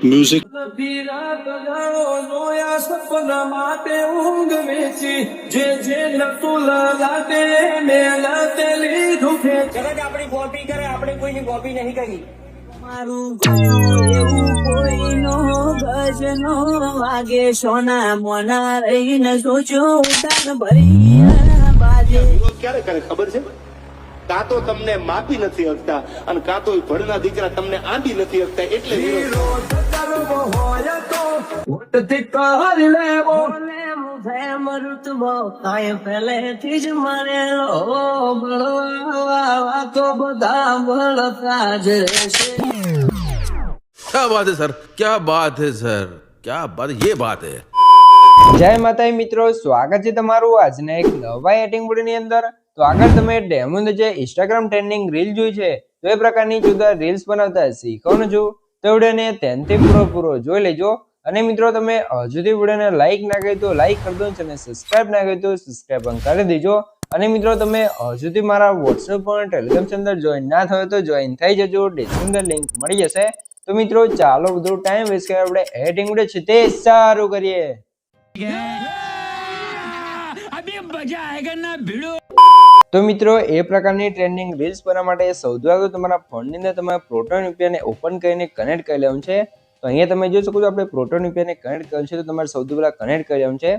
Music. આપણી copy કરે, આપણે કોઈની કોપી નહીં કરી. મારું ગાયું એવું કોઈનો ભજનો વાગે સોના મોના રહીને સોચ્યું ઉતાર ભરી બાજે વિરોધ ક્યારે કરે ખબર છે? કાં તો તમને માપી નથી શકતા અને કાં તો ભણના દીકરા તમને આંબી નથી શકતા, એટલે વિરોધ. પહેલેથી જ મરેલો બળવા તો બધા બળતા જ રહેશે. क्या बात है सर, क्या बात है सर, क्या बात, ये बात है. જય માતાજી મિત્રો, સ્વાગત છે તમારું આજના એક નવા એડિટિંગ વિડિયોની અંદર. તો આગળ તમે ડેમોની જે ઇન્સ્ટાગ્રામ ટ્રેન્ડિંગ રીલ જોઈ છે, તો એ પ્રકારની જુદા રીલ્સ બનાવતા શીખવાનું છું. તો વિડિયોને ધ્યાનથી પૂરો જોઈ લેજો. અને મિત્રો તમે હજુ સુધી વિડિયોને લાઈક ના કરી તો લાઈક કરી દો અને સબસ્ક્રાઇબ ના કરી તો સબસ્ક્રાઇબ પણ કરી દેજો. અને મિત્રો તમે હજુ સુધી મારા WhatsApp પર ટેલિગ્રામ ચેનલ જોઈન ના થયો તો જોઈન થઈ જજો, ડિસ્ક્રિપ્શન લિંક મળી જશે. તો મિત્રો ચાલો બધું ટાઈમ વેસ્ટ કરે આપણે એડિટિંગ વિડિયો છે તે સારું કરીએ. તો મિત્રો એ પ્રકારની ટ્રેન્ડિંગ રીલ્સ બનાવવા માટે સૌથી આગળ તમારા ફોનની અંદર તમારે પ્રોટોન VPN ઓપન કરીને કનેક્ટ કરી લેવાનું છે. તો અહીંયા તમે જોઈ શકો છો આપણે પ્રોટોન VPN કનેક્ટ કર્યું છે, તો તમારે સૌથી પહેલા કનેક્ટ કરી લેવાનું છે.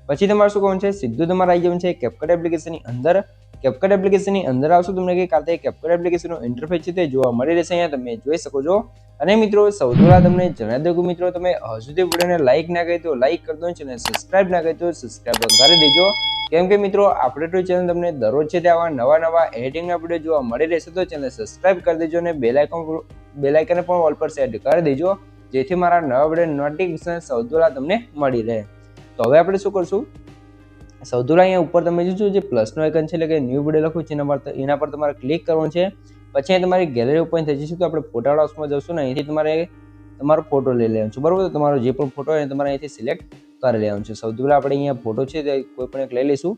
પછી તમારે શું કરવાનું છે, સીધું તમારે આવી જવાનું છે CapCut એપ્લિકેશનની અંદર. CapCut એપ્લિકેશનની અંદર આવશો તમને કે કાતે CapCut એપ્લિકેશનનો ઇન્ટરફેસ છે તે જોવા મળી રહેશે, અહીંયા તમે જોઈ શકો છો. અને મિત્રો સૌથી પહેલા તમને જણાવી દઉં કે મિત્રો તમે હજુ સુધી વિડીયોને લાઈક ના કરી તો લાઈક કરી દો અને સબસ્ક્રાઇબ ના કરી તો સબસ્ક્રાઇબ કરી દેજો. કેમ કે મિત્રો આપણે તો ચેનલ તમને દરરોજ છે તે આવા નવા એડિટિંગના વિડીયો જોવા મળી રહેશે, તો ચેનલ સબસ્ક્રાઇબ કરી દેજો અને બેલ આઇકન પણ ઓલ પર સેટ કરી દેજો, જેથી મારા નવા વિડીયો નોટિફિકેશન સૌથી પહેલા તમને મળી રહે. તો હવે આપણે શું કરશું, સૌથી પહેલા અહીંયા ઉપર તમે જોશો જે પ્લસનો આઇકન છે એટલે કે ન્યૂ વિડીયો લખું છે એના પર તમારે ક્લિક કરવાનું છે. પછી તમારી ગેલેરી ઓપન થઈ જશે, તો આપણે ફોટા બોક્સમાં જશું ને અહીંથી તમારે તમારો ફોટો લઈ લેવાનો છે, બરોબર. તો તમારો જે પણ ફોટો હોય તમારે અહીંથી સિલેક્ટ કરી લેવાનો છે. સૌથી પહેલા આપણે અહીંયા ફોટો છે તે કોઈ પણ એક લઈ લઈશું.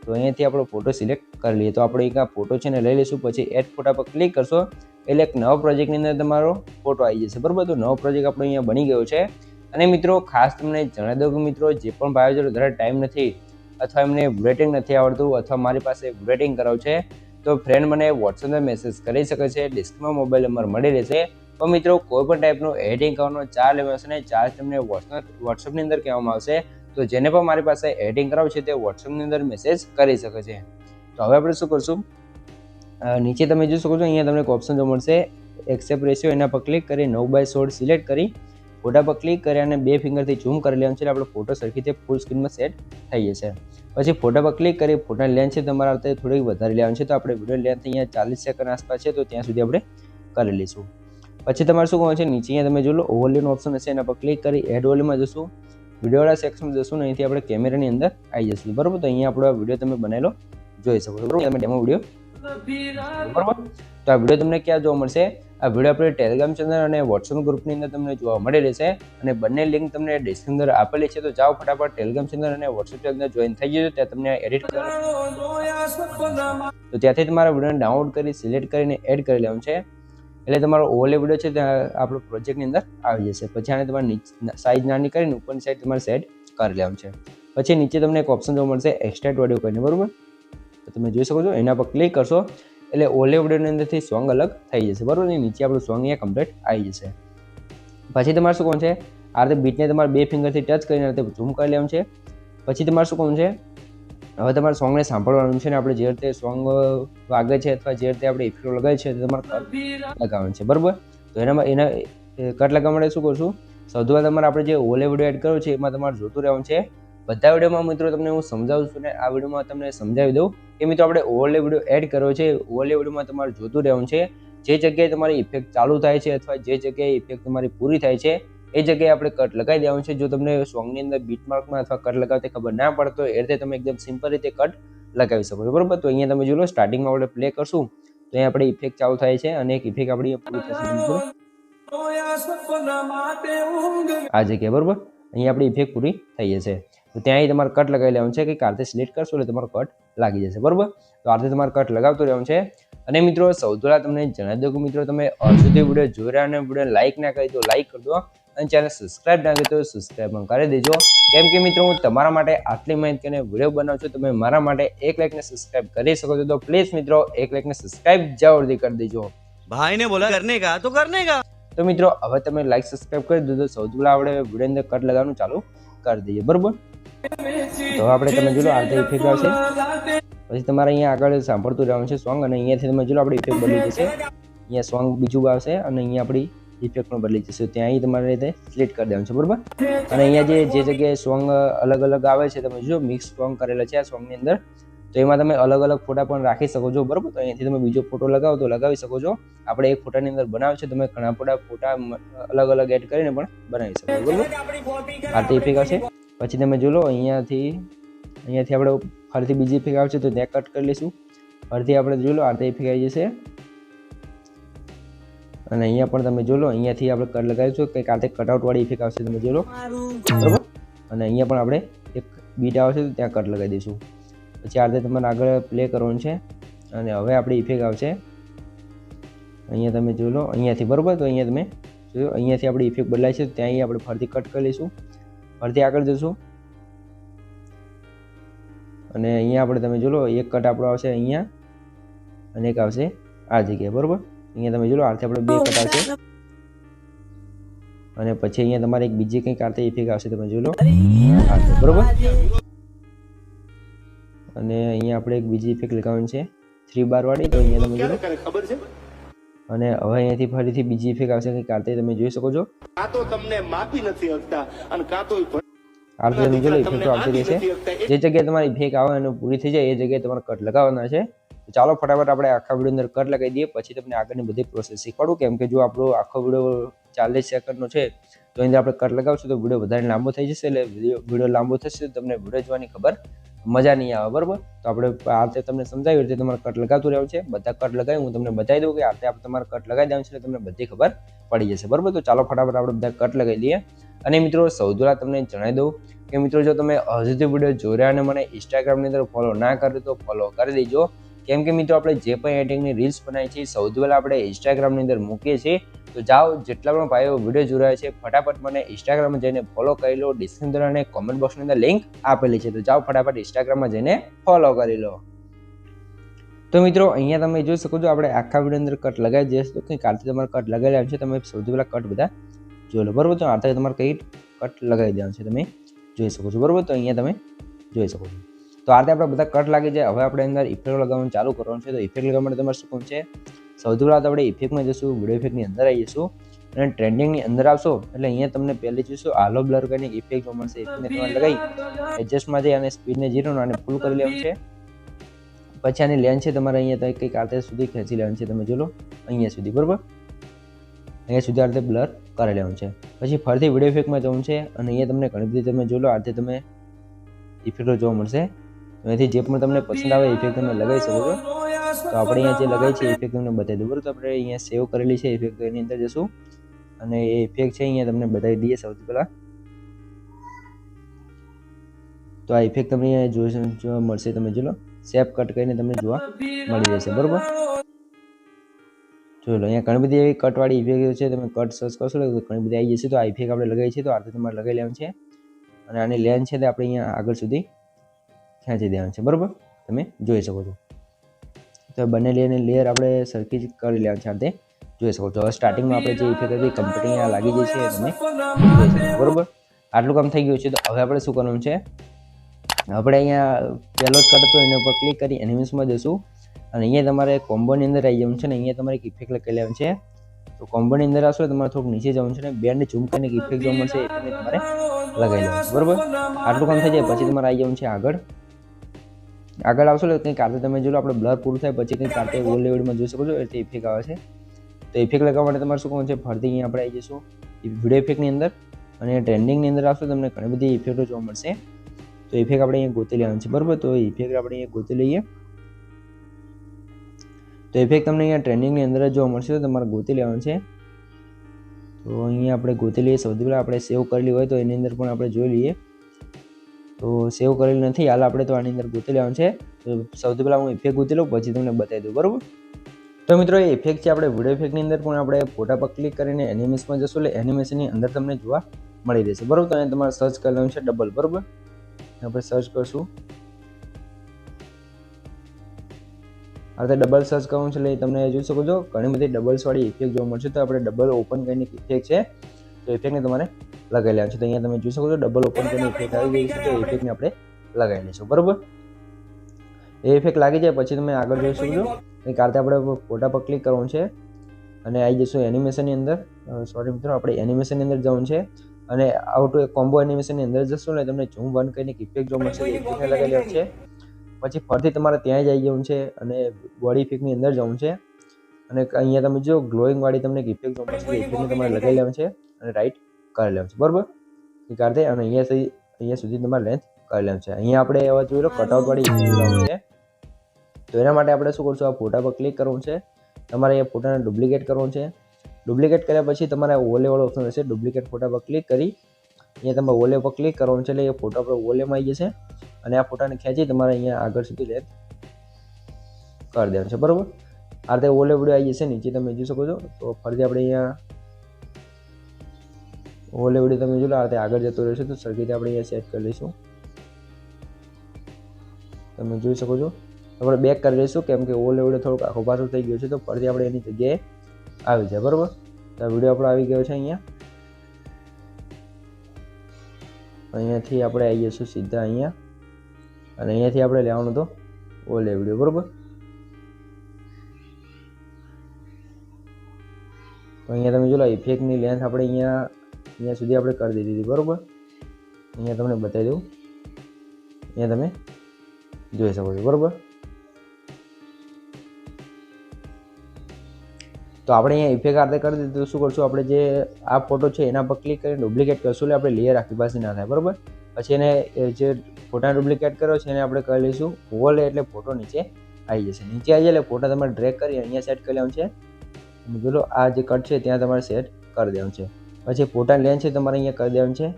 તો અહીંયાથી આપણો ફોટો સિલેક્ટ કરી લઈએ. તો આપણે એક આ ફોટો છે ને લઈ લઈશું. પછી એડ ફોટા પર ક્લિક કરશો એટલે એક નવા પ્રોજેક્ટની અંદર તમારો ફોટો આવી જશે, બરોબર. તો નવો પ્રોજેક્ટ આપણો અહીંયા બની ગયો છે. અને મિત્રો ખાસ તમને જણાવી દઉં કે મિત્રો જે પણ ભાઈઓ જોડે વધારે ટાઈમ નથી અથવા એમને એડિટિંગ નથી આવડતું અથવા મારી પાસે એડિટિંગ કરાવવું છે, તો ફ્રેન્ડ મને WhatsApp પર મેસેજ કરી શકે છે, ડિસ્ક્રિપ્શનમાં મોબાઈલ નંબર મળી રહેશે. તો મિત્રો કોઈ પણ ટાઈપનું એડિટિંગ કરવાનો ચાર્જ લેવાશે ને ચાર્જ તમને WhatsAppની અંદર કહેવામાં આવશે. તો જેને પણ મારી પાસે એડિટિંગ કરાવવું છે તે WhatsAppની અંદર મેસેજ કરી શકે છે. તો હવે આપણે શું કરશું, નીચે તમે જોઈ શકો છો અહીંયા તમને એક ઓપ્શન જોવા મળશે એક્સેપ્ટ રેશિયો, એના પર ક્લિક કરી 9:16 સિલેક્ટ કરી ફોટા પર ક્લિક કરી અને બે ફિંગરથી ઝૂમ કરી લેવાનું છે એટલે આપણો ફોટો સરખી રીતે ફૂલ સ્ક્રીનમાં સેટ થઈ જશે. પછી ફોટા પર ક્લિક કરી ફોટાની લેન્થ છે તમારા અર્થે થોડીક વધારે લેવાની છે, તો આપણે વિડીયો લેન્થ અહીંયા 40 સેકન્ડ આસપાસ છે, તો ત્યાં સુધી આપણે કરી લઈશું. પછી તમારે શું કરવાનું છે, નીચે અહીંયા તમે જોઈ લો ઓવરલેનો ઓપ્શન હશે, એના પર ક્લિક કરી એડ વોલ્યુમમાં જશું, વિડીયોવાળા સેક્શનમાં જશું ને અહીંથી આપણે કેમેરાની અંદર આવી જશું, બરાબર. તો અહીંયા આપણો વિડીયો તમે બનાવેલો જોઈ શકો છો, બરાબર. તમે ડેમો વિડીયો, બરાબર. તો આ વિડીયો તમને ક્યાં જોવા મળશે, આ વિડીયો આપણે ટેલિગ્રામ ચેનલ અને WhatsApp ગ્રુપની અંદર તમને જોવા મળી રહેશે અને બંને લિંક તમને ડિસ્ક્રિપ્શન અંદર આપેલી છે. તો જાઓ ફટાફટ ટેલિગ્રામ ચેનલ અને WhatsApp ચેનલ અંદર જોઈન થઈ જજો, ત્યાં તમને એડિટ તો ત્યાંથી તમારા વિડીયોને ડાઉનલોડ કરી સિલેક્ટ કરીને એડ કરી લેવાનું છે એટલે તમારો ઓવરલે વિડીયો છે ત્યાં આપણો પ્રોજેક્ટની અંદર આવી જશે. પછી આને તમારે સાઇઝ નાની કરીને ઉપરની સાઈડ તમારે સેટ કરી લેવાનું છે. પછી નીચે તમને એક ઓપ્શન જોવા મળશે એક્સટ્રેક્ટ ઓડિયો કરીને, બરાબર. તો તમે જોઈ શકો છો એના પર ક્લિક કરશો એટલે ઓલે વિડીયોની અંદરથી સોંગ અલગ થઈ જશે, બરાબર. નીચે આપણું સોંગ અહીંયા કમ્પ્લીટ આવી જશે. પછી તમારે શું કરવાનું છે, આ રીતે બીટને તમારે બે ફિંગરથી ટચ કરીને આ રીતે ઝૂમ કરી લેવાનું છે. પછી તમારે શું કરવાનું છે, હવે તમારે સોંગને સાંભળવાનું છે ને આપણે જે રીતે સોંગ વાગે છે અથવા જે રીતે આપણે ઇફેક્ટ લગાવીએ છીએ તો તમારે કટ લગાવવાનું છે, બરાબર. તો એના કટ લગાવવા માટે શું કરશું, સૌથી પહેલાં તમારે આપણે જે ઓલે વિડીયો એડ કર્યો છે એમાં તમારે જોતું રહેવાનું છે. બધા વિડીયોમાં મિત્રો તમને હું સમજાવું છું ને આ વિડીયોમાં તમને સમજાવી દઉં કે મિત્રો આપણે ઓવરલે વિડીયો એડ કર્યો છે, ઓવરલે વિડીયોમાં તમારે જોતું રહેવાનું છે. જે જગ્યાએ તમારી ઇફેક્ટ ચાલુ થાય છે અથવા જે જગ્યાએ ઇફેક્ટ તમારી પૂરી થાય છે એ જગ્યાએ આપણે કટ લગાવી દેવાનું છે. જો તમને સોંગની અંદર બીટમાર્કમાં અથવા કટ લગાવતી ખબર ના પડતો એ રીતે તમે એકદમ સિમ્પલ રીતે કટ લગાવી શકો છો, બરાબર. તો અહીંયા તમે જોઈ લો સ્ટાર્ટિંગમાં આપણે પ્લે કરશું તો અહીંયા આપણે ઇફેક્ટ ચાલુ થાય છે અને એક ઇફેક્ટ આપણી પૂરી થશે આ જગ્યાએ, બરાબર. અહીંયા આપણી ઇફેક્ટ પૂરી થઈ જશે. તો ત્યાં તમારે કટ લગાવી લેવાનું છે કે કારતે સિલેક્ટ કરશો એટલે તમારો કટ લાગી જશે, બરાબર. તો આ રીતે તમારે કટ લગાવતું રહેવાનું છે. અને મિત્રો સૌથી પહેલાં તમને જણાવી દઉં કે મિત્રો તમે અડધી વિડીયો જોઈ રહ્યા અને વિડીયો લાઈક ના કરી તો લાઈક કરી દો અને ચેનલ સબસ્ક્રાઇબ ના કરી તો સબસ્ક્રાઇબ પણ કરી દેજો, કેમ કે મિત્રો હું તમારા માટે આટલી મહેનત કરીને વિડીયો બનાવું છું, તમે મારા માટે 1 લાઈક ને સબસ્ક્રાઇબ કરી શકો છો, તો પ્લીઝ મિત્રો 1 લાઈક ને સબસ્ક્રાઇબ જરૂરથી કરી દેજો. भाई ने बोला करने का तो करने का. તો મિત્રો હવે તમે લાઈક સબસ્ક્રાઇબ કરી દો તો સૌથી પહેલા આપણે વિડીયો અંદર કટ લગાવવાનું ચાલુ કરી દઈએ, બરોબર. તો આપણે તમે જોઈ લો આ રીતે ઇફેક્ટ આવશે, પછી તમારે અહીંયા આગળ સાંભળતું રહેવાનું છે સોંગ, અને અહીંયાથી તમે જોઈ લો આપણી ઇફેક્ટ બદલી જશે, અહીંયા સોંગ બીજું આવશે અને અહીંયા આપણી ઇફેક્ટ પણ બદલી જશે, ત્યાં અહીં તમારે રીતે સિલેક્ટ કરી દેવાનું છે, બરોબર. અને અહીંયા જે જગ્યાએ સોંગ અલગ અલગ આવે છે તમે જો મિક્સ સોંગ કરેલા છે આ સોંગની અંદર, તો એમાં તમે અલગ અલગ ફોટા પણ રાખી શકો છો, બરોબર. તો અહીંયાથી તમે બીજો ફોટો લગાવો તો લગાવી શકો છો. આપણે એક ફોટાની અંદર બનાવ્યો છે, તમે ઘણા ફોટા અલગ અલગ એડ કરીને પણ બનાવી શકો છો, બરોબર. આ રીતે ઇફેક્ટ આવશે, પછી તમે જોઈ લો અહીંયાથી આપણે ફરીથી બીજી ઇફેક્ટ આવશે તો ત્યાં કટ કરી લઈશું, ફરીથી આપણે જોઈ લો આ રીતે ઇફેક્ટ આવી જશે, અને અહીંયા પણ તમે જોઈ લો અહીંયાથી આપણે કટ લગાવીશું, કંઈક આ રીતે કટઆઉટ વાળી ઇફેક્ટ આવશે, તમે જોઈ લો, બરોબર. અને અહીંયા પણ આપણે એક બીટ આવશે તો ત્યાં કટ લગાવી દઈશું, પછી આ રીતે તમારે આગળ પ્લે કરવાનું છે, અને હવે આપણી ઇફેક્ટ આવશે અહીંયા તમે જોઈ લો અહીંયાથી, બરોબર. તો અહીંયા તમે જોયો અહીંયાથી આપણી ઇફેક્ટ બદલાય છે, ત્યાં આપણે ફરીથી કટ કરી લઈશું, ફરીથી આગળ જઈશું, અને અહીંયા આપણે તમે જોઈ લો એક કટ આપણો આવશે અહીંયા અને એક આવશે આ જગ્યાએ, બરોબર. અહીંયા તમે જોઈ લો આરથી આપણે 2 કટ આવશે, અને પછી અહીંયા તમારે એક બીજી કંઈક આરથી ઇફેક્ટ આવશે, તમે જોઈ લો આ, બરોબર. અને અહીંયા આપણે એક બીજી ઇફેક્ટ લગાવવાની છે 3 બાર વાળી, તો અહીંયા તમે જોઈ લો ખબર છે. અને હવે અહીંયાથી ફરીથી બીજી ઇફેક્ટ આવશે કંઈક આરતી તમે જોઈ શકો છો, કાં તો તમને માપી નથી શકતા અને કાં તો આરતી તમે જોઈ લો ઇફેક્ટ આવતી રહેશે, જે જગ્યાએ તમારી ઇફેક્ટ આવે અને પૂરી થઈ જાય એ જગ્યાએ તમારે કટ લગાવવાના છે. તો ચાલો ફટાફટ આપણે આખા વિડીયો અંદર કટ લગાવી દઈએ, પછી તમને આગળની બધી પ્રોસેસ શીખવાડું, કેમ કે જો આપણો આખો વિડીયો 40 સેકન્ડનો છે તો એની આપણે કટ લગાવશું તો વિડીયો વધારે લાંબો થઈ જશે, એટલે વિડીયો લાંબો થશે તો તમને વિડીયો જોવાની ખબર મજા નહીં આવે, બરોબર. તો આપણે આ રીતે તમને સમજાવ્યું રીતે તમારે કટ લગાવતું રહેવું છે, બધા કટ લગાવી હું તમને બતાવી દઉં કે આ રીતે આપણે તમારે કટ લગાવી દેવાનું છે, તમને બધી ખબર પડી જશે, બરોબર. તો ચાલો ફટાફટ આપણે બધા કટ લગાવી દઈએ. અને મિત્રો સૌથી પહેલાં તમને જણાવી દઉં કે મિત્રો જો તમે હજુથી વિડીયો જોઈ રહ્યા અને મને ઇન્સ્ટાગ્રામની અંદર ફોલો ના કર્યો તો ફોલો કરી દેજો, કેમ કે મિત્રો આપણે જે પણ એડિટિંગની રીલ્સ બનાવી છે સૌથી પહેલાં આપણે ઇન્સ્ટાગ્રામની અંદર મૂકીએ છીએ. તો જાઓ જેટલા પણ ભાઈઓ વિડીયો જોઈ રહ્યા છે ફટાફટ મને ઇન્સ્ટાગ્રામમાં જઈને ફોલો કરી લો, ડિસ્ક્રિપ્શન અને કોમેન્ટ બોક્સની અંદર લિંક આપેલી છે, તો જાઓ ફટાફટ ઇન્સ્ટાગ્રામમાં જઈને ફોલો કરી લો. તો મિત્રો અહીંયા તમે જોઈ શકો છો આપણે આખા વિડીયો અંદર કટ લગાવી દઈએ, તો કંઈક આરથી તમારે કટ લગાવી લેવાનું છે, તમે સૌથી પહેલાં કટ બધા જોઈ લો, બરોબર. તો આરથી તમારે કંઈક કટ લગાવી દેવાનું છે, તમે જોઈ શકો છો, બરોબર. તો અહીંયા તમે જોઈ શકો છો, તો આ રીતે આપણે બધા કટ લાગી જાય. હવે આપણે અંદર ઇફેક્ટ લગાવવાનું ચાલુ કરવાનું છે, તો ઇફેક્ટ લગાવવા માટે તમારે શું કરવું છે, સૌથી પહેલાં તો આપણે ઇફેક્ટમાં જઈશું, વિડીયો ઇફેક્ટની અંદર આવી જઈશું, અને ટ્રેન્ડિંગની અંદર આવશો એટલે અહીંયા તમને પહેલી જોઈશું આલો બ્લર કરીને ઇફેક્ટ જોવા મળશે, ઇફેક્ટને તમારે લગાવી એડજસ્ટમાં જઈ અને સ્પીડને 0 અને ફૂલ કરી લેવાનું છે. પછી આની લેન્થ છે તમારે અહીંયા કંઈક આ રીતે સુધી ખેંચી લેવાનું છે, તમે જોઈ લો અહીંયા સુધી, બરોબર. અહીંયા સુધી આ રીતે બ્લર કરી લેવાનું છે. પછી ફરીથી વિડીયો ઇફેક્ટમાં જવું છે, અને અહીંયા તમને ઘણી બધી તમે જોઈ લો આ રીતે તમે ઇફેક્ટો જોવા મળશે, એમાંથી જે પણ તમને પસંદ આવે ઇફેક્ટ તમે લગાવી શકો છો. તો આપણે અહીંયા જે લગાવી છે ઇફેક્ટ તમને બતાવી દઉં, બરાબર. તો આપણે અહીંયા સેવ કરેલી છે ઇફેક્ટ, એની અંદર જશું અને એ ઇફેક્ટ છે અહીંયા તમને બતાવી દઈએ સૌથી પહેલાં. તો આ ઇફેક્ટ તમને અહીંયા જોવા મળશે, તમે જોઈ લો શેપ કટ કરીને તમને જોવા મળી જશે, બરાબર. જોઈ લો અહીંયા ઘણી બધી એવી કટવાળી ઇફેક્ટ છે, તમે કટ સર્ચ કરશો તો ઘણી બધી આવી જશે. તો આ ઇફેક્ટ આપણે લગાવી છે, તો આ રીતે તમારે લગાવી લેવાનું છે, અને આની લેન્થ છે તે આપણે અહીંયા આગળ સુધી ખેંચી દેવાનું છે, બરાબર. તમે જોઈ શકો છો. તો બંને લેયર આપણે સરખી જ કરી લેવાનું છે, આ રીતે જોઈ શકો છો. હવે સ્ટાર્ટિંગમાં આપણે જે ઇફેક્ટ હતી કમ્પ્લીટ અહીંયા લાગી જાય છે, તમે જોઈ શકો, બરાબર. આટલું કામ થઈ ગયું છે, તો હવે આપણે શું કરવાનું છે, આપણે અહીંયા પહેલો જ કટ હતો એના ઉપર ક્લિક કરી એનિમેશનમાં જઈશું, અને અહીંયા તમારે કોમ્બોની અંદર આવી જવાનું છે, ને અહીંયા તમારે એક ઇફેક્ટ લગાવી લેવાનું છે. તો કોમ્બોની અંદર આવશો તમારે થોડુંક નીચે જવાનું છે, ને બેન્ડ ઝૂમ કરીને એક ઇફેક્ટ જોવા મળશે, એ તમારે લગાવી લેવાનું છે, બરાબર. આટલું કામ થઈ જાય પછી તમારે આવી જવાનું છે આગળ આવશો એટલે કંઈક આરતે તમે જોઈ લો આપણે બ્લર પૂરું થાય પછી કંઈક આરતે ઓલ લેવલમાં જોઈ શકો છો, એટલે ઇફેક્ટ આવે છે. તો ઇફેક્ટ લગાવવા માટે તમારે શું કરવાનું છે, ફરીથી અહીંયા આપણે આવી જઈશું વિડીયો ઇફેક્ટની અંદર, અને ટ્રેન્ડિંગની અંદર આવશો તમને ઘણી બધી ઇફેક્ટો જોવા મળશે. તો ઇફેક્ટ આપણે અહીંયા ગોતી લેવાનું છે, બરાબર. તો ઇફેક્ટ આપણે અહીંયા ગોતી લઈએ, તો ઇફેક્ટ તમને અહીંયા ટ્રેન્ડિંગની અંદર જ જોવા મળશે, તો તમારે ગોતી લેવાનું છે. તો અહીંયા આપણે ગોતી લઈએ. સૌથી પહેલાં આપણે સેવ કરેલી હોય તો એની અંદર પણ આપણે જોઈ લઈએ. તો સેવ કરેલી નથી હાલ આપણે તો આની અંદર ગોતી લેવાનું છે. તો સૌથી પહેલાં હું ઇફેક્ટ ગોતી લઉં પછી તમને બતાવી દઉં, બરાબર. તો મિત્રો એ ઇફેક્ટ છે આપણે વિડીયો ઇફેક્ટની અંદર પણ આપણે ફોટા પર ક્લિક કરીને એનિમેશનમાં જશું એટલે એનિમેશનની અંદર તમને જોવા મળી રહેશે બરાબર. તો અહીંયા તમારે સર્ચ કરવાનું છે ડબલ બરાબર. આપણે સર્ચ કરશું આ રીતે ડબલ સર્ચ કરવાનું છે એટલે તમને જોઈ શકો છો ઘણી બધી ડબલ્સ વાળી ઇફેક્ટ જોવા મળશે. તો આપણે ડબલ ઓપન કરીને ઇફેક્ટ છે તો ઇફેક્ટને તમારે લગાવી લેવાનું છે. તો અહીંયા તમે જોઈ શકો છો ડબલ ઓપન કરીને ઇફેક્ટ આવી ગઈ છે તો ઇફેક્ટને આપણે લગાવી લઈશું બરાબર. એ ઇફેક્ટ લાગી જાય પછી તમે આગળ જોઈ શકો છો એક આ રીતે આપણે ફોટા પર ક્લિક કરવાનું છે અને આવી જશું એનિમેશનની અંદર. સોરી મિત્રો, આપણે એનિમેશનની અંદર જવાનું છે અને આઉટ કોમ્બો એનિમેશનની અંદર જશું એટલે તમને ઝૂમ વન કરીને ઇફેક્ટ જોવા મળશે. ઇફેક્ટને લગાવી લેવાનું છે પછી ફરીથી તમારે ત્યાં જ આવી જવું છે અને બોડી ઇફેક્ટની અંદર જવું છે અને અહીંયા તમે જો ગ્લોઈંગ વાળી તમને ઇફેક્ટ જોવા મળશે. ઇફેક્ટને તમારે લગાવી લેવાનું છે અને રાઈટ કરી લેવાનું છે બરાબર. એ કાઢે અને અહીંયા સુધી તમારે લેન્થ કરી લેવાનું છે. અહીંયા આપણે હવે જોઈ લો કટઆઉટ વાળી ઇફેક્ટ જોવાનું છે. તો એના માટે આપણે શું કરશું, આ ફોટા પર ક્લિક કરવાનું છે. તમારે એ ફોટાને ડુપ્લિકેટ કરવાનું છે. ડુપ્લિકેટ કર્યા પછી તમારે ઓલે વાળો ઓપ્શન હશે, ડુપ્લિકેટ ફોટા પર ક્લિક કરી અહીંયા તમે ઓલે પર ક્લિક કરવાનું છે એટલે એ ફોટો પર ઓલેમાં આવી જશે અને આ ફોટાને ખેંચી તમારે અહીંયા આગળ સુધી લેન્થ કરી દેવાનું છે બરાબર. આ રીતે ઓલે વિડીયો આવી જશે નીચે તમે જોઈ શકો છો. તો ફરીથી આપણે અહીંયા ઓલે વિડીયો તમે જોઈ લો આ રીતે આગળ જતો રહેશે તો સરખી રીતે આપણે અહીંયા સેટ કરી લઈશું. તમે જોઈ શકો છો આપણે બેક કરી લઈશું કેમ કે ઓલે વિડીયો થોડુંક આખો પાછું થઈ ગયો છે તો ફરીથી આપણે એની જગ્યાએ આવી જાય બરાબર. તો આ વિડીયો આપણો આવી ગયો છે અહીંયાથી આપણે આવી જઈશું સીધા અહીંયા અને અહીંયાથી આપણે લેવાનું તો ઓલે વિડીયો બરાબર. તો અહીંયા તમે જો ઇફેક્ટની લેન્થ આપણે અહીંયા સુધી આપણે કરી દીધી બરાબર. અહીંયા તમને બતાવી દઉં, અહીંયા તમે જોઈ શકો છો બરાબર. તો આપણે અહીંયા ઇફેક્ટ આતે કરી દીધું તો શું કરશું, આપણે જે આ ફોટો છે એના પર ક્લિક કરીને ડુપ્લિકેટ કરશું એટલે આપણે લેયર આખી પાસે ના થાય બરાબર. પછી એને જે ફોટાને ડુપ્લિકેટ કર્યો છે એને આપણે કરી લઈશું ઓલે એટલે ફોટો નીચે આવી જશે. નીચે આવી જાય એટલે ફોટા તમારે ડ્રેગ કરી અહીંયા સેટ કરી લેવાનું છે. બોલો આ જે કટ છે ત્યાં તમારે સેટ કરી દેવાનું છે. પછી ફોટા લેન્થ છે તમારે અહીંયા કરી દેવાનું છે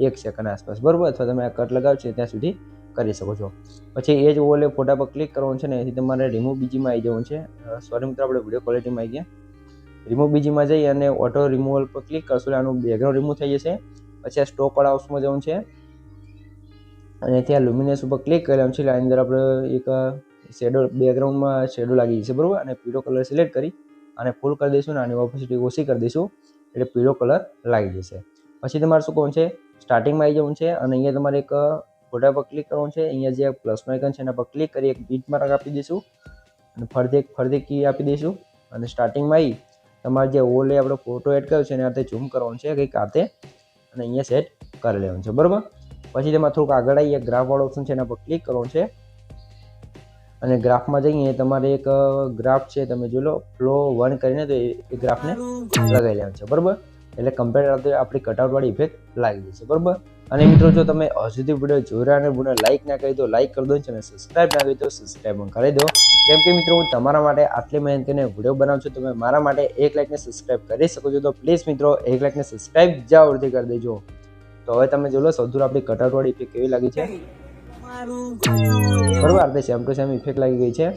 1 સેકન્ડ આસપાસ બરાબર. અથવા તમે આ કટ લગાવો છો ત્યાં સુધી કરી શકો છો. પછી એ જ ઓલે ફોટા પર ક્લિક કરવાનું છે ને એથી તમારે રિમૂવ બીજીમાં આવી જવાનું છે. સોરી મિત્રો, આપણે વિડીયો ક્વોલિટીમાં આવી ગયા. રિમૂવ બીજીમાં જઈ અને ઓટો રિમૂવલ પર ક્લિક કરશો એટલે આનું બેકગ્રાઉન્ડ રિમૂવ થઈ જશે. પછી આ સ્ટોક વાળા હાઉસમાં જવાનું છે અને ત્યાં લ્યુમિનેસ ઉપર ક્લિક કરી લેવાનું છે એટલે આની અંદર આપણે એક શેડો બેકગ્રાઉન્ડમાં શેડો લાગી જશે બરાબર. અને પીળો કલર સિલેક્ટ કરી અને ફૂલ કરી દઈશું અને આની ઓપોસિટી ઓછી કરી દઈશું એટલે પીળો કલર લાગી જશે. પછી તમારે શું કરવાનું છે, સ્ટાર્ટિંગમાં આવી જવાનું છે અને અહીંયા તમારે એક ફોટા પર ક્લિક કરવાનું છે. અહીંયા જે પ્લસનો આઇકન છે એના પર ક્લિક કરી એક બીટ માર્ક આપી દઈશું અને ફરીથી કી આપી દઈશું અને સ્ટાર્ટિંગમાં આવી તમારે જે ઓલે આપણો ફોટો એડ કર્યો છે એને આ રીતે ઝૂમ કરવાનું છે કંઈક આ રીતે અને અહીંયા સેટ કરી લેવાનું છે બરાબર. પછી તમારે થોડુંક આગળ આવી એક ગ્રાફ વાળો ઓપ્શન છે એના પર ક્લિક કરવાનું છે અને ગ્રાફમાં જઈએ તમારે એક ગ્રાફ છે તમે જોઈ લો ફ્લો 1 કરીને તો એ ગ્રાફને લગાવી લેવાનું છે બરાબર. એટલે કમ્પેર આપણી કટઆઉટ વાળી ઇફેક્ટ લાગી જશે બરાબર. અને મિત્રો જો તમે હજુથી વિડીયો જોઈ રહ્યા અને વિડીયો લાઇક ના કરી દો લાઇક કરી દો અને સબસ્ક્રાઇબ ના કરી દો સબસ્ક્રાઇબ પણ કરી દો. કેમ કે મિત્રો હું તમારા માટે આટલી મહેનત કરીને વિડીયો બનાવું છું, તમે મારા માટે 1 લાઇકને સબસ્ક્રાઇબ કરી શકો છો. તો પ્લીઝ મિત્રો 1 લાઇકને સબસ્ક્રાઇબ જરૂરથી કરી દેજો. તો હવે તમે જોઈ લો સૌથી આપણી કટઆઉટ વાળી ઇફેક્ટ કેવી લાગી છે બરાબર. આ રીતે સેમ ટુ સેમ ઇફેક્ટ લાગી ગઈ છે.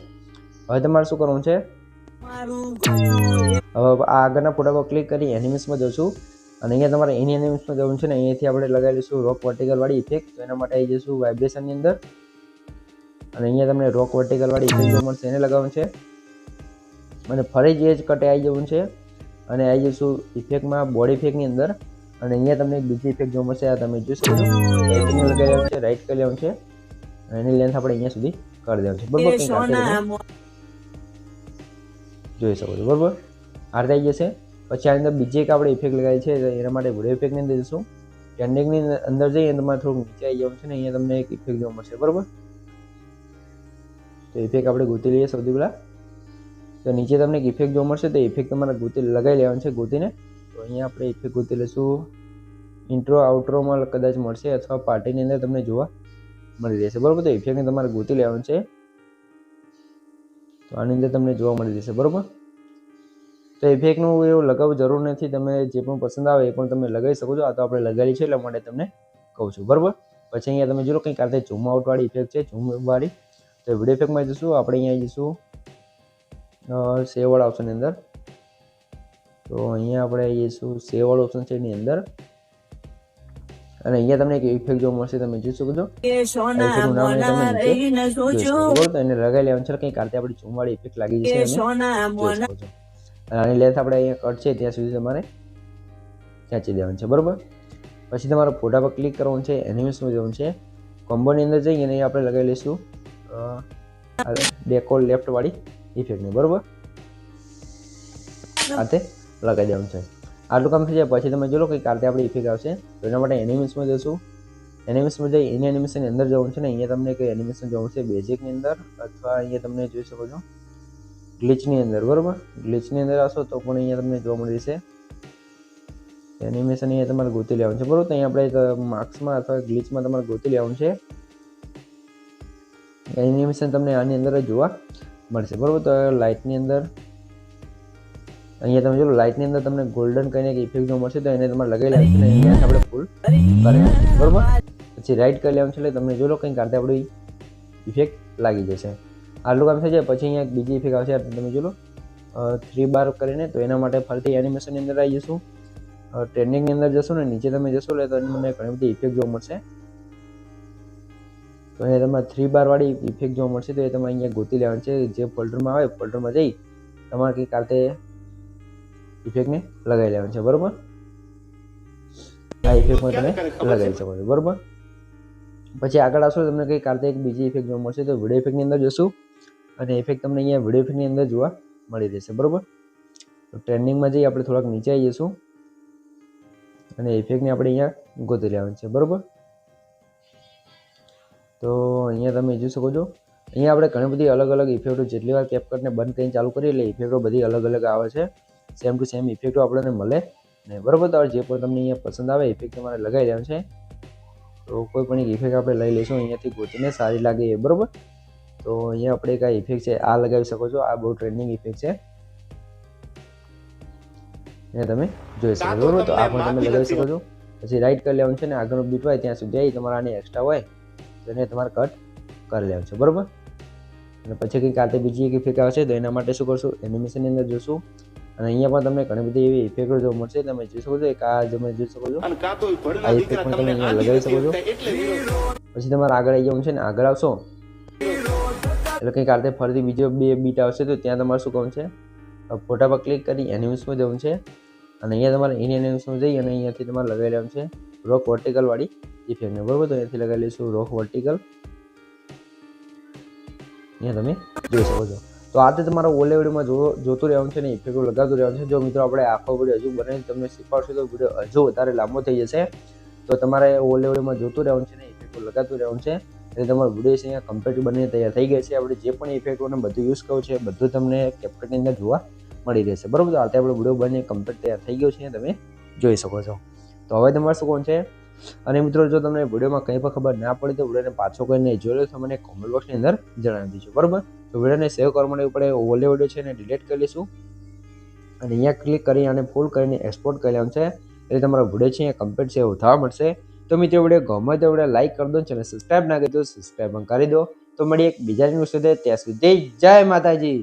હવે તમારે શું કરવાનું છે, હવે આ આગળના ફોટા પર ક્લિક કરી એનિમેશનમાં જશું અને અહીંયા તમારે એની એનિમેશનમાં જવાનું છે ને અહીંયાથી આપણે લગાવી લઈશું રોક વર્ટિકલ વાળી ઇફેક્ટ. તો એના માટે આવી જઈશું વાઇબ્રેશનની અંદર અને અહીંયા તમને રોક વર્ટિકલ વાળી ઇફેક્ટ જોવા મળશે એને લગાવવાનું છે અને ફરી જ એ જ કટે આવી જવું છે અને આવી જઈશું ઇફેક્ટમાં બોડી ઇફેક્ટની અંદર અને અહીંયા તમને બીજી ઇફેક્ટ જોવા મળશે. આ તમે જોઈ શકો છો રાઇટિંગ લગાવી લેવાનું છે, રાઈટ કરી લેવાનું છે અને એની લેન્થ આપણે અહીંયા સુધી કરી દેવાનું છે બરાબર. જોઈ શકો છો બરાબર. આ રીતે આવી જશે. પછી આની અંદર બીજી એક આપણે ઇફેક્ટ લગાવી છે એના માટે વિડીયો ઇફેક્ટની અંદર જઈશું. ટ્રેન્ડિંગની અંદર જઈએ તમારે થોડુંક નીચે આવી જવાનું છે ને અહીંયા તમને એક ઇફેક્ટ જોવા મળશે બરાબર. તો ઇફેક્ટ આપણે ગોતી લઈએ સૌથી પહેલાં. તો નીચે તમને એક ઇફેક્ટ જોવા મળશે તો ઇફેક્ટ તમારે ગોતી લગાવી લેવાનું છે ગોતીને. તો અહીંયા આપણે ઇફેક્ટ ગોતી લઈશું. ઇન્ટ્રો આઉટ્રોમાં કદાચ મળશે અથવા પાર્ટીની અંદર તમને જોવા મળી રહેશે બરાબર. તો ઇફેક્ટને તમારે ગોતી લેવાનું છે તો આની અંદર તમને જોવા મળી જશે બરાબર. તો ઇફેક્ટનું એવું લગાવવું જરૂર નથી, તમે જે પણ પસંદ આવે એ પણ તમે લગાવી શકો છો. આ તો આપણે લગાવી છે એટલા માટે તમને કહું છું બરાબર. પછી અહીંયા તમે જોવો કંઈક આ રીતે ઝૂમ આઉટ વાળી ઇફેક્ટ છે ઝૂમ વાળી. તો વિડીયો ઇફેક્ટમાં જઈશું આપણે અહીંયા જઈશું સેવ વાળા ઓપ્શનની અંદર. તો અહીંયા આપણે આવીશું સેવ વાળો ઓપ્શન છે એની અંદર, અને અહીંયા તમને એક ઇફેક્ટ જોવા મળશે, તમે જોઈ શકો છો. એ સોના ઇફેક્ટનું નામ મોના તમે નીચે રહીને જોઈ સોચો શકો છો. બરોબર, તો એને લગાવી લેવાનું છે. કંઈક આરતી આપણી ચૂમવાળી ઇફેક્ટ લાગી જશે, એ એને સોના જોઈ મોના શકો છો. અને આની લેન્થ આપણે અહીંયા કટ છે ત્યાં સુધી તમારે ખેંચી દેવાનું છે. બરોબર, પછી તમારા ફોટા પર ક્લિક કરવાનું છે, એનિમેશનમાં જવાનું છે, કોમ્બોની અંદર જઈ અને આપણે લગાવી લઈશું ડેકોર લેફ્ટ વાળી ઇફેક્ટને. બરોબર, આતે લગાવી દેવાનું છે. આટલું કામ થઈ જાય પછી તમે જો લો કંઈક આરતી આપણી ઇફેક્ટ આવશે. તો એના માટે એનિમેશનમાં જશું. એનિમેશનમાં જઈ એની એનિમેશનની અંદર જવાનું છે ને અહીંયા તમને કંઈ એનિમેશન જોવું છે બેઝિકની અંદર, અથવા અહીંયા તમને જોઈ શકો છો ગ્લિચની અંદર. બરોબર, ગ્લિચની અંદર આવશો તો પણ અહીંયા તમને જોવા મળી જશે એનિમેશન. અહીંયા તમારે ગોતી લેવાનું છે. બરોબર, તો અહીંયા આપણે માર્ક્સમાં અથવા ગ્લિચમાં તમારે ગોતી લેવાનું છે. એનિમેશન તમને આની અંદર જ જોવા મળશે. બરોબર, તો લાઇટની અંદર અહીંયા તમે જો લાઇટની અંદર તમને ગોલ્ડન કહીને એક ઇફેક્ટ જોવા મળશે, તો એને તમારે લગાવી લેવાનું છે. અહીંયા આપણે ફૂલ કરી. બરોબર, પછી રાઈટ કરી લેવાનું છે એટલે તમને જો લો કંઈક આરતી આપણી ઇફેક્ટ લાગી જશે. આટલું કામ થઈ જાય પછી અહીંયા બીજી ઇફેક્ટ આવશે, તમે જો લો 3 બાર કરીને. તો એના માટે ફરીથી એનિમેશનની અંદર આવી જશું, ટ્રેન્ડિંગની અંદર જશું ને નીચે તમે જશો એટલે તો મને ઘણી બધી ઇફેક્ટ જોવા મળશે. તો અહીંયા તમારે 3 બાર વાળી ઇફેક્ટ જોવા મળશે, તો એ તમે અહીંયા ગોતી લેવાની છે. જે ફોલ્ડરમાં આવે ફોલ્ડરમાં જઈ તમારે કંઈક આરતી ઇફેક્ટને લગાવી લેવાનું છે. બરોબર, આ ઇફેક્ટમાં તમે લગાવી શકો છો. બરોબર, પછી આગળ આવશો તમને કંઈક આરતી એક બીજી ઇફેક્ટ જોવા મળશે. તો વિડીયો ઇફેક્ટની અંદર જશું અને ઇફેક્ટ તમને અહીંયા વિડીયો ઇફેક્ટની અંદર જોવા મળી રહેશે. બરોબર, તો ટ્રેન્ડિંગમાં જઈ આપણે થોડાક નીચે આવી જઈશું અને ઇફેક્ટને આપણે અહીંયા ગોતી લેવાનું છે. બરોબર, તો અહીંયા તમે જોઈ શકો છો અહીંયા આપણે ઘણી બધી અલગ અલગ ઇફેક્ટો જેટલી વાર કેપકટને બંધ કરીને ચાલુ કરીએ એટલે ઇફેક્ટો બધી અલગ અલગ આવે છે. સેમ ટુ સેમ ઇફેક્ટો આપણને મળે ને. બરોબર, તો જે પણ તમને અહીંયા પસંદ આવે ઇફેક્ટ તમારે લગાવી દેવાનું છે. તો કોઈ પણ એક ઇફેક્ટ આપણે લઈ લઈશું અહીંયાથી ગોતીને સારી લાગે એ. બરોબર, તો અહીંયા આપણે એક ઇફેક્ટ છે આ લગાવી શકો છો. આ બહુ ટ્રેન્ડિંગ ઇફેક્ટ છે, એને તમે જોઈ શકો છો. બરોબર, તો આ પણ તમે લગાવી શકો છો. પછી રાઈટ કરી લેવાનું છે ને આગળનું બીટ હોય ત્યાં સુધી તમારે આની એક્સ્ટ્રા હોય તો એને તમારે કટ કરી લેવાનું છે. બરોબર, અને પછી કંઈક આતે બીજી એક ઇફેક્ટ આવશે તો એના માટે શું કરશું એનિમેશનની અંદર જોશું અને અહીંયા પણ તમને ઘણી બધી એવી ઇફેક્ટો જોવા મળશે. તમે જોઈ શકો છો એક આ તમે જોઈ શકો છો આ ઇફેક્ટ પણ તમે અહીંયા લગાવી શકો છો. પછી તમારે આગળ આવી જવાનું છે ને આગળ આવશો એટલે કંઈક આતે ફરીથી બીજો 2 બીટ આવશે તો ત્યાં તમારે શું કરવાનું છે ફોટા પર ક્લિક કરી એનિમેશનમાં જવાનું છે અને અહીંયા તમારે એની એનિમેશનમાં જઈ અને અહીંયાથી તમારે લગાવી લેવાનું છે રોક વર્ટિકલ વાળી ઇફેક્ટને. બરોબર, તો અહીંયાથી લગાવી લઈશું રોક વર્ટિકલ. અહીંયા તમે જોઈ શકો છો. તો આ તમારા ઓલે વિડીયોમાં જોતું રહેવાનું છે ને ઇફેક્ટો લગાવતું રહેવાનું છે. જો મિત્રો આપણે આખો વિડીયો હજુ બનાવીને તમને શીખવાડશું તો વિડીયો હજુ વધારે લાંબો થઈ જશે. તો તમારે ઓલે વિડીયોમાં જોતું રહેવાનું છે ને ઇફેક્ટો લગાવતું રહેવાનું છે એટલે તમારો વિડીયો અહીંયા કમ્પ્લીટ બનીને તૈયાર થઈ ગયા છે. આપણે જે પણ ઇફેક્ટોને બધું યુઝ કરવું છે બધું તમને કેપકટની અંદર જોવા મળી રહેશે. બરોબર, તો આજે આપણો વિડીયો બની કમ્પ્લીટ તૈયાર થઈ ગયો છે તમે જોઈ શકો છો. તો હવે તમારે શું કોણ છે અને મિત્રો જો તમને વિડીયોમાં કંઈ પણ ખબર ના પડી તો વિડીયોને પાછો કરીને જોઈ લો તો મને કોમેન્ટ બોક્સની અંદર જણાવી દેજો. બરોબર, તો વિડીયોને સેવ કરવા માટે આપણે ઓલે વિડીયો છે એને ડિલીટ કરી લઈશું અને અહીંયા ક્લિક કરી અને ફૂલ કરીને એક્સપોર્ટ કરી લેવાનું છે એટલે તમારો વિડીયો છે અહીંયા કમ્પ્લીટ સેવ થવા મળશે. તો મિત્રો વિડીયો ગમે તો વિડીયો લાઈક કરી દો, ચેનલ સબસ્ક્રાઈબ ના કરી દો સબસ્ક્રાઈબ પણ કરી દો. તો મળીએ એક બીજા ન્યૂઝ સુધી, ત્યાં સુધી જય માતાજી.